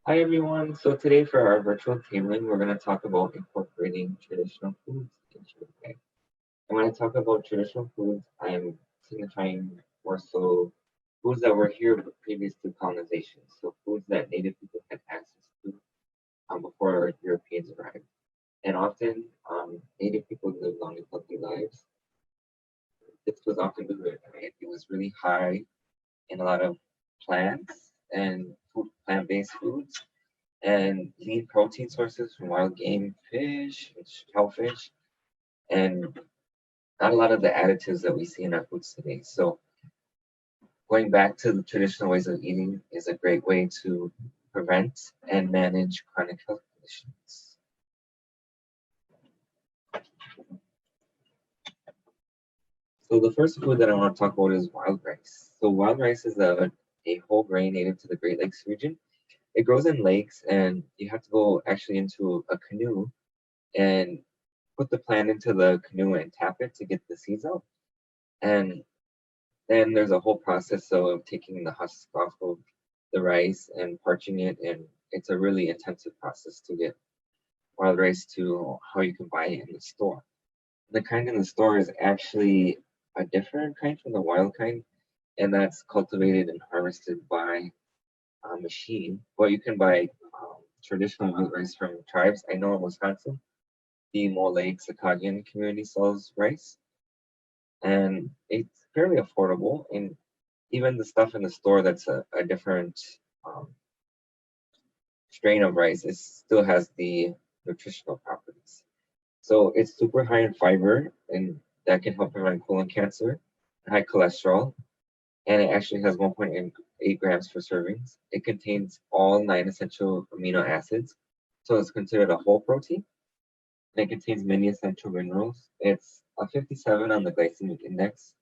Hi everyone. So today for our virtual tabling, we're going to talk about incorporating traditional foods into your day. And when I talk about traditional foods, I'm signifying more so foods that were here previous to colonization. So foods that native people had access to before Europeans arrived. And often, native people lived long and healthy lives. This was often good, right? It was really high in a lot of plants and plant-based foods and lean protein sources from wild game, fish, shellfish, and not a lot of the additives that we see in our foods today. So going back to the traditional ways of eating is a great way to prevent and manage chronic health conditions. So the first food that I want to talk about is wild rice. So wild rice is a whole grain native to the Great Lakes region. It grows in lakes and you have to go actually into a canoe and put the plant into the canoe and tap it to get the seeds out. And then there's a whole process of taking the husk off of the rice and parching it. And it's a really intensive process to get wild rice to how you can buy it in the store. The kind in the store is actually a different kind from the wild kind, and that's cultivated and harvested by a machine. But you can buy traditional wild rice from tribes. I know in Wisconsin, the Mole Sakagian community sells rice, and it's fairly affordable. And even the stuff in the store that's a different um, strain of rice, it still has the nutritional properties. So it's super high in fiber, and that can help prevent colon cancer, high cholesterol, and it actually has 1.8 grams per servings. It contains all 9 essential amino acids, so it's considered a whole protein. And it contains many essential minerals. It's a 57 on the glycemic index,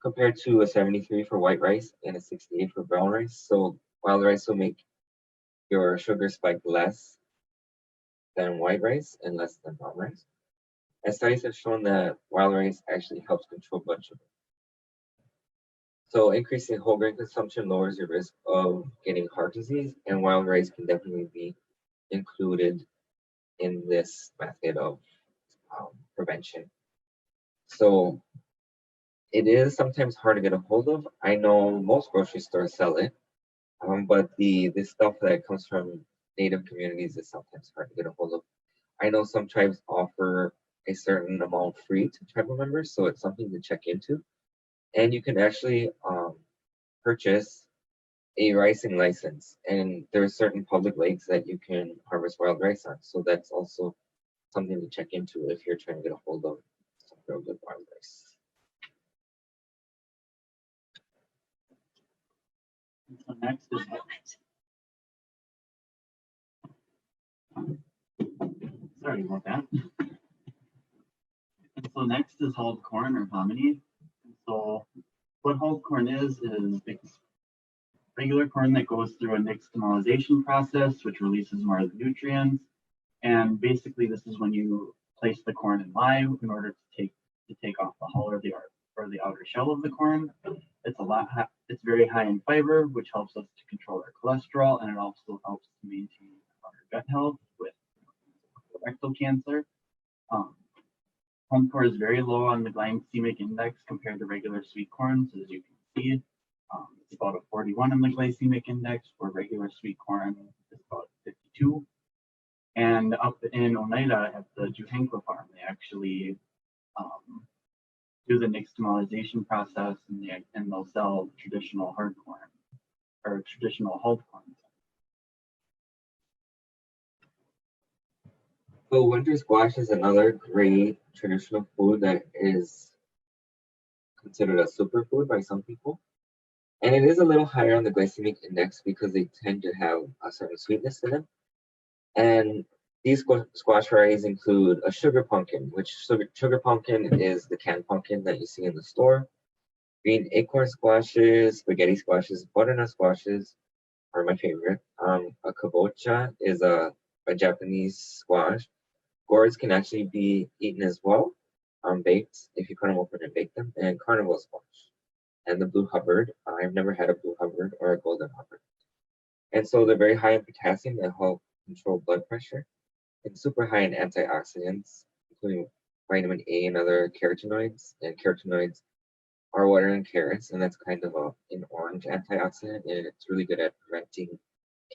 compared to a 73 for white rice and a 68 for brown rice. So wild rice will make your sugar spike less than white rice and less than brown rice. And studies have shown that wild rice actually helps control blood sugar. So increasing whole grain consumption lowers your risk of getting heart disease, and wild rice can definitely be included in this method of prevention. So it is sometimes hard to get a hold of. I know most grocery stores sell it, but the stuff that comes from native communities is sometimes hard to get a hold of. I know some tribes offer a certain amount free to tribal members, so it's something to check into. And you can actually purchase a ricing license, and there are certain public lakes that you can harvest wild rice on. So that's also something to check into if you're trying to get a hold of some real good wild rice. So next is sorry about that. And so next is hulled corn or hominy. So what hulled corn is it's regular corn that goes through a nixtamalization process, which releases more of the nutrients. And basically, this is when you place the corn in lye in order to take off the hull or the outer shell of the corn. It's very high in fiber, which helps us to control our cholesterol, and it also helps to maintain our gut health with rectal cancer. Home corn is very low on the glycemic index compared to regular sweet corn, so as you can see, it's about a 41 on the glycemic index, where regular sweet corn is about 52. And up in Oneida at the Juhankla farm, they actually do the nixtamalization process, and they'll sell traditional hard corn or traditional hulled corn. So winter squash is another great traditional food that is considered a superfood by some people. And it is a little higher on the glycemic index because they tend to have a certain sweetness in them. And these squash varieties include a sugar pumpkin, which sugar pumpkin is the canned pumpkin that you see in the store. Green acorn squashes, spaghetti squashes, butternut squashes are my favorite. A kabocha is a Japanese squash. Gourds can actually be eaten as well, baked if you cut them open and bake them, and carnival squash. And the blue Hubbard. I've never had a blue Hubbard or a golden Hubbard. And so they're very high in potassium that help control blood pressure, and super high in antioxidants, including vitamin A and other carotenoids. And carotenoids are what are in carrots, and that's kind of an orange antioxidant, and it's really good at preventing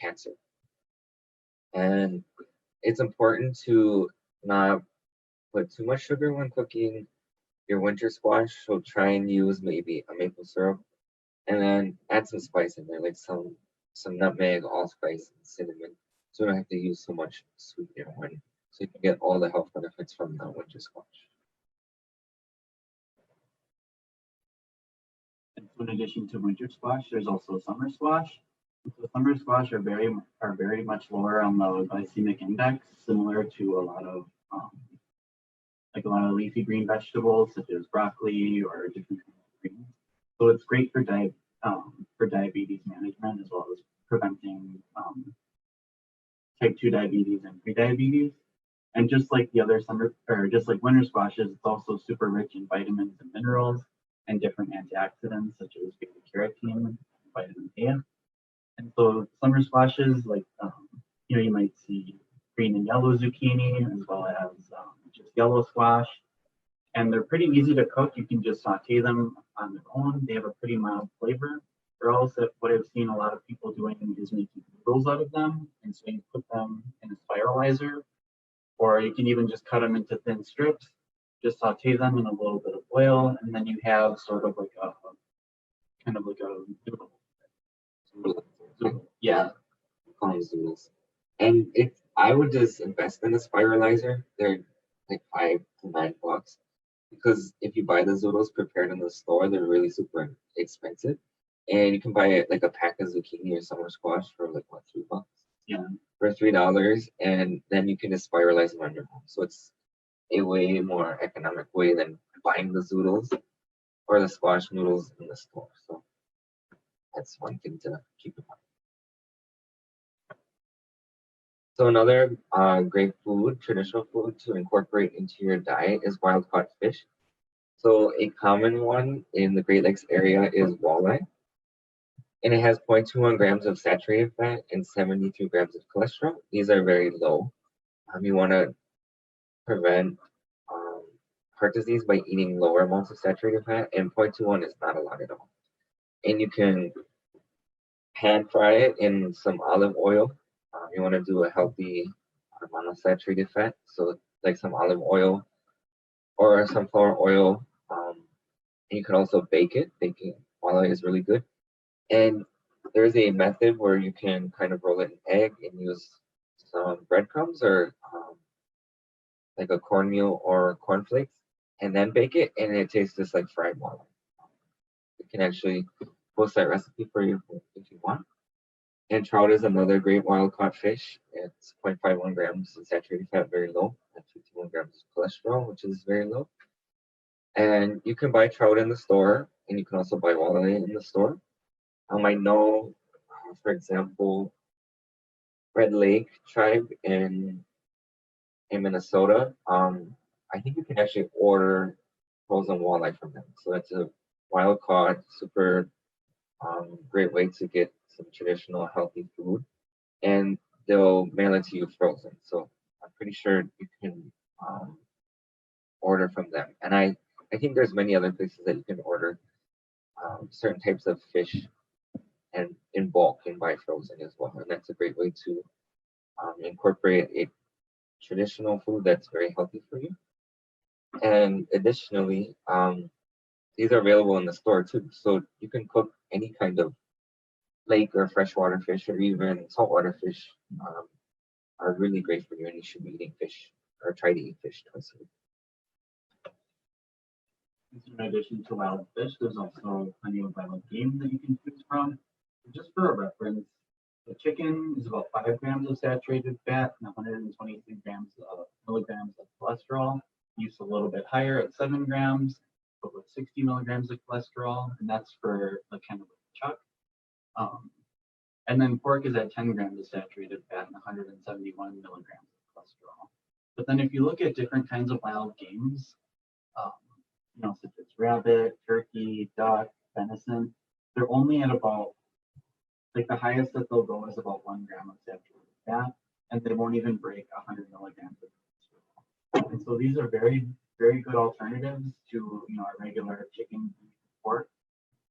cancer. And it's important to not put too much sugar when cooking your winter squash, so try and use maybe a maple syrup, and then add some spice in there, like some nutmeg, allspice, and cinnamon, so you don't have to use so much sweetener when, so you can get all the health benefits from the winter squash. And so in addition to winter squash, there's also summer squash. So summer squash are very much lower on the glycemic index, similar to a lot of leafy green vegetables such as broccoli or different kinds of greens. So it's great for diabetes management as well as preventing type 2 diabetes and prediabetes. And just like the other just like winter squashes, it's also super rich in vitamins and minerals and different antioxidants such as beta carotene and vitamin A. And so summer squashes, like you might see green and yellow zucchini as well as just yellow squash, and they're pretty easy to cook. You can just saute them on their own. They have a pretty mild flavor. Or else, what I've seen a lot of people doing is making noodles out of them, and so you put them in a spiralizer, or you can even just cut them into thin strips, just saute them in a little bit of oil, and then you have sort of like a noodle. Yeah. Zoodles. And I would just invest in a spiralizer. They're like $5 to $9, because if you buy the zoodles prepared in the store, they're really super expensive. And you can buy it like a pack of zucchini or summer squash for like what, $3? Yeah. For $3, and then you can just spiralize them on your home. So it's a way more economic way than buying the zoodles or the squash noodles in the store. So that's one thing to keep in mind. So another great food, traditional food to incorporate into your diet is wild caught fish. So a common one in the Great Lakes area is walleye, and it has 0.21 grams of saturated fat and 73 grams of cholesterol. These are very low. You want to prevent heart disease by eating lower amounts of saturated fat, and 0.21 is not a lot at all. And you can pan fry it in some olive oil. You want to do a healthy monounsaturated fat, so like some olive oil or sunflower oil. And you can also bake it. Baking walleye is really good. And there's a method where you can kind of roll it in egg and use some breadcrumbs or like a cornmeal or cornflakes, and then bake it, and it tastes just like fried walleye. You can actually post that recipe for you if you want. And trout is another great wild caught fish. It's 0.51 grams of saturated fat, very low, and 51 grams of cholesterol, which is very low. And you can buy trout in the store, and you can also buy walleye in the store. I know, for example, Red Lake Tribe in Minnesota. I think you can actually order frozen walleye from them. So that's a wild caught, super great way to get some traditional healthy food, and they'll mail it to you frozen. So I'm pretty sure you can order from them. And I think there's many other places that you can order certain types of fish and in bulk and buy frozen as well. And that's a great way to incorporate a traditional food that's very healthy for you. And additionally, these are available in the store too. So you can cook any kind of lake or freshwater fish or even saltwater fish are really great for you, and you should be eating fish or try to eat fish twice a week. In addition to wild fish, there's also plenty of wild game that you can choose from. Just for a reference, the chicken is about 5 grams of saturated fat and 123 milligrams of cholesterol. Use a little bit higher at 7 grams, but with 60 milligrams of cholesterol, and that's for the kind of chuck. And then pork is at 10 grams of saturated fat and 171 milligrams of cholesterol. But then if you look at different kinds of wild games, such as rabbit, turkey, duck, venison, they're only at about like the highest that they'll go is about 1 gram of saturated fat, and they won't even break 100 milligrams of cholesterol. And so these are very, very good alternatives to our regular chicken and pork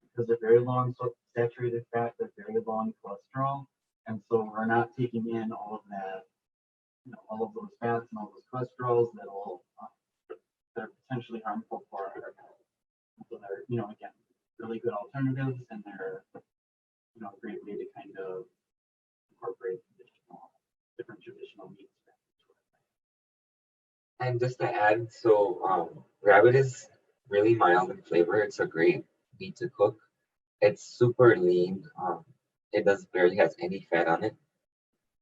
because they're very low in saturated fat, they're very low in cholesterol, and so we're not taking in all of that, all of those fats and all those cholesterols that are potentially harmful for our health. So they're, again, really good alternatives, and they're, a great way to kind of incorporate different traditional meats. And just to add, so rabbit is really mild in flavor. It's a great meat to cook. It's super lean. It does barely has any fat on it.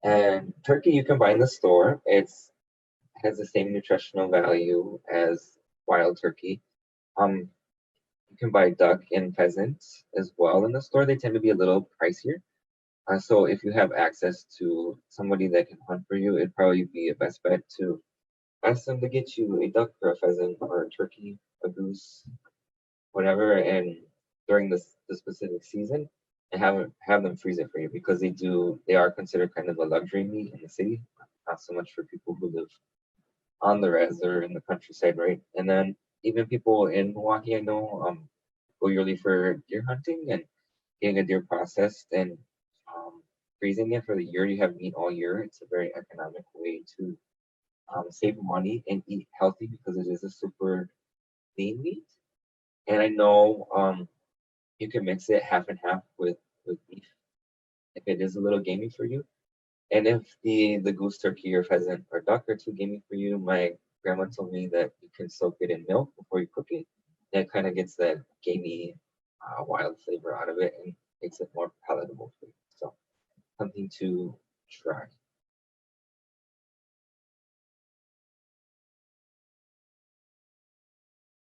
And turkey you can buy in the store. Has the same nutritional value as wild turkey. You can buy duck and pheasant as well in the store. They tend to be a little pricier. So if you have access to somebody that can hunt for you, it'd probably be a best bet to ask them to get you a duck or a pheasant or a turkey, a goose, whatever, and during the specific season, and have them freeze it for you because they are considered kind of a luxury meat in the city, not so much for people who live on the res or in the countryside, right? And then even people in Milwaukee, I know, go yearly for deer hunting and getting a deer processed and freezing it for the year. You have meat all year. It's a very economic way to save money and eat healthy because it is a super lean meat. And I know you can mix it half and half with beef if it is a little gamey for you. And if the goose, turkey, or pheasant or duck are too gamey for you, my grandma told me that you can soak it in milk before you cook it. That kind of gets that gamey, wild flavor out of it and makes it more palatable for you. So something to try.